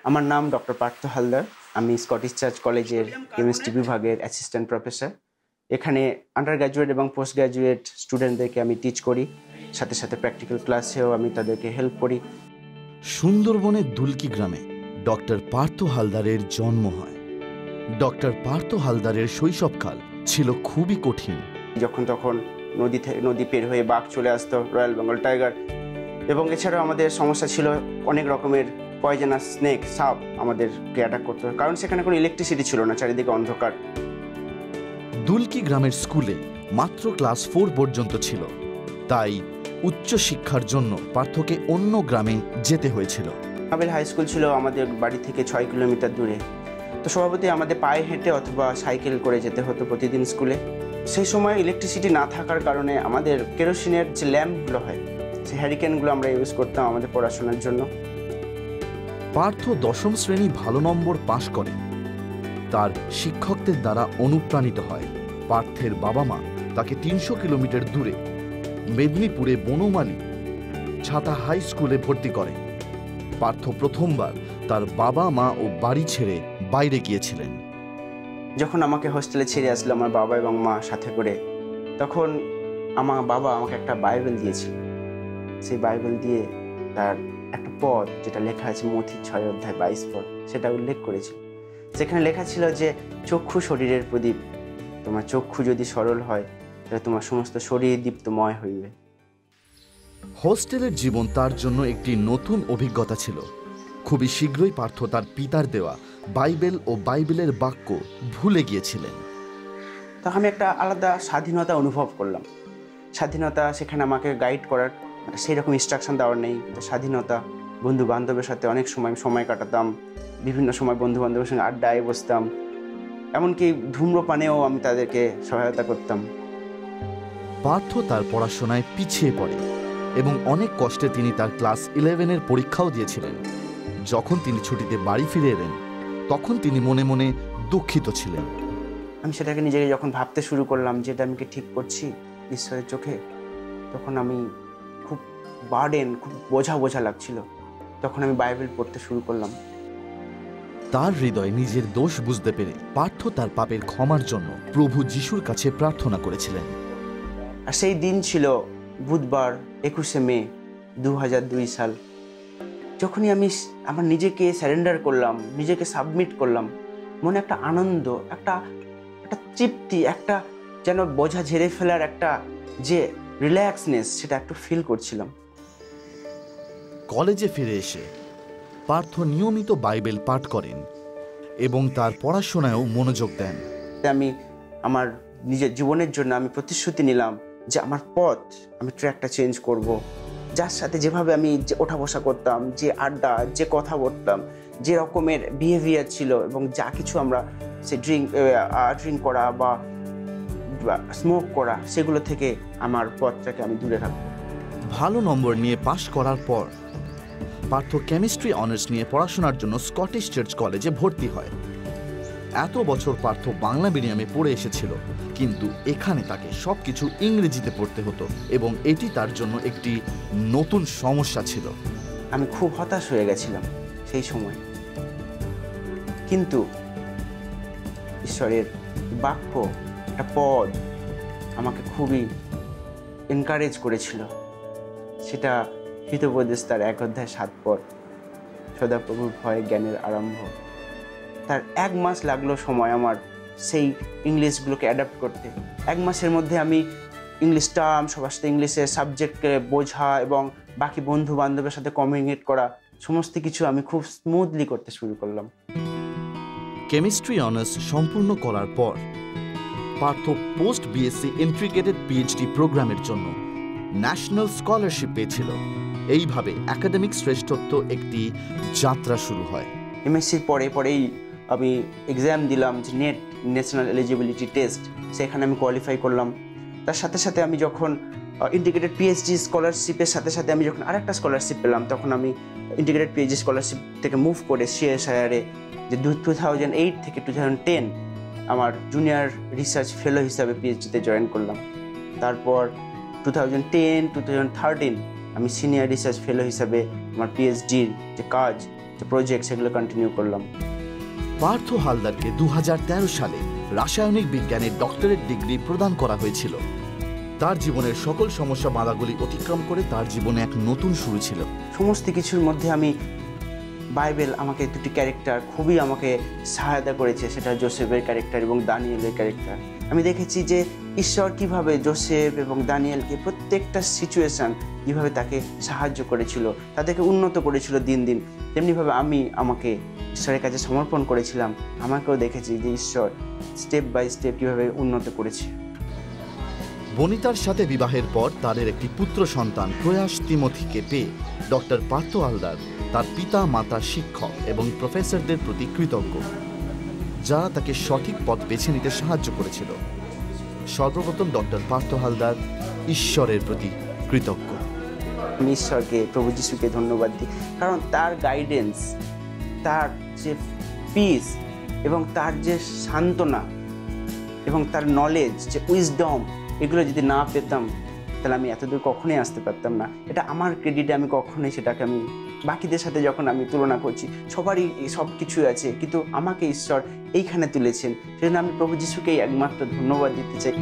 আমার নাম ডক্টর পার্থ হালদার। আমি স্কটিশ চার্চ কলেজের কেমিস্ট্রি বিভাগের অ্যাসিস্ট্যান্ট প্রফেসর। এখানে আন্ডার গ্র্যাজুয়েট এবং পোস্ট গ্র্যাজুয়েট স্টুডেন্টদেরকে আমি টিচ করি, সাথে সাথে প্র্যাকটিক্যাল ক্লাসেও আমি তাদেরকে হেল্প করি। সুন্দরবনের দুলকি গ্রামে ডক্টর পার্থ হালদারের জন্ম হয়। ডক্টর পার্থ হালদারের শৈশবকাল ছিল খুবই কঠিন। যখন তখন নদী পের হয়ে বাঘ চলে আসতো, রয়্যাল বেঙ্গল টাইগার, এবং এছাড়াও আমাদের সমস্যা ছিল অনেক রকমের পয়জনাস স্নেক, সাপ আমাদেরকে অ্যাটাক করতো, কারণ সেখানে কোনো ইলেকট্রিসিটি ছিল না, চারিদিকে অন্ধকার। দুলকি গ্রামের স্কুলে মাত্র ক্লাস 4 পর্যন্ত ছিল, তাই উচ্চশিক্ষার জন্য পার্থকে অন্য গ্রামে যেতে হয়েছিল। আবেল হাই স্কুল ছিল আমাদের বাড়ি থেকে 6 কিলোমিটার দূরে। তো স্বভাবতই আমাদের পায়ে হেঁটে অথবা সাইকেল করে যেতে হতো প্রতিদিন স্কুলে। সেই সময় ইলেকট্রিসিটি না থাকার কারণে আমাদের কেরোসিনের যে ল্যাম্পগুলো হয়, সেই হ্যারিকেনগুলো আমরা ইউজ করতাম আমাদের পড়াশোনার জন্য। পার্থ 10ম শ্রেণী ভালো নম্বর পাশ করে। তার শিক্ষকদের দ্বারা অনুপ্রাণিত হয়। পার্থের বাবা মা তাকে 300 কিলোমিটার দূরে মেদিনীপুরে বনমালী ছাতা হাই স্কুলে ভর্তি করে। পার্থ প্রথমবার তার বাবা মা ও বাড়ি ছেড়ে বাইরে গিয়েছিলেন। যখন আমাকে হোস্টেলে ছেড়ে আসলো আমার বাবা এবং মা সাথে করে, তখন আমার বাবা আমাকে একটা বাইবেল দিয়েছিল। সেই বাইবেল দিয়ে তার একটা পদ, যেটা লেখা আছে মথি 6 অধ্যায় 22 পদ, সেটা উল্লেখ করেছিল। সেখানে লেখা ছিল যে চক্ষু শরীরের প্রদীপ, তোমার চক্ষু যদি সরল হয় তাহলে তোমার সমস্ত শরীর দীপ্তময় হইবে। হোস্টেলের জীবন তার জন্য একটি নতুন অভিজ্ঞতা ছিল। খুবই শীঘ্রই পার্থ তার পিতার দেওয়া বাইবেল ও বাইবেলের বাক্য ভুলে গিয়েছিলেন। তখন আমি একটা আলাদা স্বাধীনতা অনুভব করলাম। স্বাধীনতা, সেখানে আমাকে গাইড করার সেই রকম ইনস্ট্রাকশন দেওয়ার নেই, স্বাধীনতা। বন্ধু বান্ধবের সাথে অনেক সময় কাটাতাম, বিভিন্ন সময় বন্ধু বান্ধবের সঙ্গে আড্ডায় বসতাম, এমনকি ধূম্রপানেও আমি তাদেরকে সহায়তা করতাম। পার্থ তার পড়াশোনায় পিছিয়ে পড়ে এবং অনেক কষ্টে তিনি তার ক্লাস 11-এর পরীক্ষাও দিয়েছিলেন। যখন তিনি ছুটিতে বাড়ি ফিরে এলেন, তখন তিনি মনে মনে দুঃখিত ছিলেন। আমি সেটাকে নিজেকে যখন ভাবতে শুরু করলাম যে এটা আমি কি ঠিক করছি ঈশ্বরের চোখে, তখন আমি খুব বোঝা লাগছিল। তখন আমি বাইবেল পড়তে শুরু করলাম। তার হৃদয়ে নিজের দোষ বুঝতে পেরে পার্থ তার পাপের ক্ষমার জন্য প্রভু যিশুর কাছে প্রার্থনা করেছিলেন। আর সেই দিন ছিল বুধবার 21শে মে 2002 সাল। যখনই আমি আমার নিজেকে স্যারেন্ডার করলাম, নিজেকে সাবমিট করলাম, মনে একটা আনন্দ, একটা তৃপ্তি, একটা যেন বোঝা ঝেড়ে ফেলার একটা যে রিল্যাক্সনেস, সেটা একটু ফিল করছিলাম। কলেজে ফিরে এসে পার্থ নিয়মিত বাইবেল পাঠ করেন এবং তার পড়াশোনায়ও মনোযোগ দেন। আমি আমার নিজের জীবনের জন্য আমি প্রতিশ্রুতি নিলাম যে আমার পথ, আমি ট্র্যাকটা চেঞ্জ করব। যার সাথে যেভাবে আমি ওঠা বসা করতাম, যে আড্ডা, যে কথা বলতাম, যে রকমের বিহেভিয়ার ছিল, এবং যা কিছু আমরা সে ড্রিঙ্ক করা বা স্মোক করা, সেগুলো থেকে আমার পথটাকে আমি দূরে রাখবো। ভালো নম্বর নিয়ে পাশ করার পর পার্থ কেমিস্ট্রি অনার্স নিয়ে পড়াশোনার জন্য স্কটিশ চার্চ কলেজে ভর্তি হয়। এত বছর পার্থ বাংলা মিডিয়ামে পড়ে এসেছিল, কিন্তু এখানে তাকে সবকিছু ইংরেজিতে পড়তে হতো এবং এটি তার জন্য একটি নতুন সমস্যা ছিল। আমি খুব হতাশ হয়ে গেছিলাম সেই সময়, কিন্তু ঈশ্বরের বাক্য, একটা পদ আমাকে খুবই এনকারেজ করেছিল। সেটা হিতোপদেশ তার 1 অধ্যায় 7 পদ, সদাপ্রভুর ভয়ে জ্ঞানের আরম্ভ। তার 1 মাস লাগলো সময় আমার সেই ইংলিশগুলোকে অ্যাডাপ্ট করতে। 1 মাসের মধ্যে আমি ইংলিশ টার্ম, সবার সাথে ইংলিশের সাবজেক্টকে বোঝা এবং বাকি বন্ধু বান্ধবের সাথে কমিউনিকেট করা, সমস্ত কিছু আমি খুব স্মুথলি করতে শুরু করলাম। কেমিস্ট্রি অনার্স সম্পূর্ণ করার পর Partha post BSc integrated PhD প্রোগ্রামের জন্য ন্যাশনাল স্কলারশিপ পেয়েছিল। এইভাবে একাডেমিক শ্রেষ্ঠত্ব একটি যাত্রা শুরু হয়। এমএসসির পরেই আমি এক্সাম দিলাম, যে নেট, ন্যাশনাল এলিজিবিলিটি টেস্ট, সেখানে আমি কোয়ালিফাই করলাম। তার সাথে সাথে আমি যখন ইন্টিগ্রেটেড পিএইচডি স্কলারশিপের সাথে সাথে আমি যখন আরেকটা স্কলারশিপ পেলাম, তখন আমি ইন্টিগ্রেটেড পিএইচডি স্কলারশিপ থেকে মুভ করে সিএসআইআরে যে 2008 থেকে 2010 আমার জুনিয়র রিসার্চ ফেলো হিসাবে পিএইচডিতে জয়েন করলাম। তারপর 2010-2013 আমি সিনিয়র রিসার্চ ফেলো হিসাবে আমার পিএইচডির যে কাজ যে প্রজেক্ট, সেগুলো কন্টিনিউ করলাম। পার্থ হালদারকে 2013 সালে রাসায়নিক বিজ্ঞানে ডক্টরেট ডিগ্রি প্রদান করা হয়েছিল। তার জীবনের সকল সমস্যা বাধাগুলি অতিক্রম করে তার জীবনে এক নতুন শুরু ছিল। সমস্ত কিছুর মধ্যে আমি বাইবেল আমাকে দুটি ক্যারেক্টার খুবই আমাকে সহায়তা করেছে, সেটা জোসেফের ক্যারেক্টার এবং দানিয়েলের ক্যারেক্টার। আমি দেখেছি যে ঈশ্বর কিভাবে জোসেফ এবং দানিয়েলকে প্রত্যেকটা সিচুয়েশান যেভাবে তাকে সাহায্য করেছিল, তাদেরকে উন্নত করেছিল দিন দিন, তেমনিভাবে আমাকে ঈশ্বরের কাছে সমর্পণ করেছিলাম। আমাকেও দেখেছি যে ঈশ্বর স্টেপ বাই স্টেপ কীভাবে উন্নত করেছে। বনিতার সাথে বিবাহের পর তাদের একটি পুত্র সন্তান প্রয়াস তিমথিকে পেয়ে ডক্টর পার্থ হালদার তার পিতা মাতা, শিক্ষক এবং প্রফেসরদের প্রতি কৃতজ্ঞ, যারা তাকে সঠিক পথ বেছে নিতে সাহায্য করেছিল। সর্বপ্রথম ডক্টর পার্থ হালদার ঈশ্বরের প্রতি কৃতজ্ঞ। আমি ঈশ্বরকে, প্রভু যিশুকে ধন্যবাদ দিই, কারণ তার গাইডেন্স, তার যে পিস এবং তার যে সান্ত্বনা এবং তার নলেজ, যে উইজডম, এগুলো যদি না পেতাম তাহলে আমি এতদূর কখনোই আসতে পারতাম না। এটা আমার ক্রেডিটে আমি কখনোই সেটাকে আমি বাকিদের সাথে যখন আমি তুলনা করছি, সবারই সব কিছুই আছে, কিন্তু আমাকে ঈশ্বর এইখানে তুলেছেন, সেজন্য আমি প্রভু যিশুকেই একমাত্র ধন্যবাদ দিতে চাই।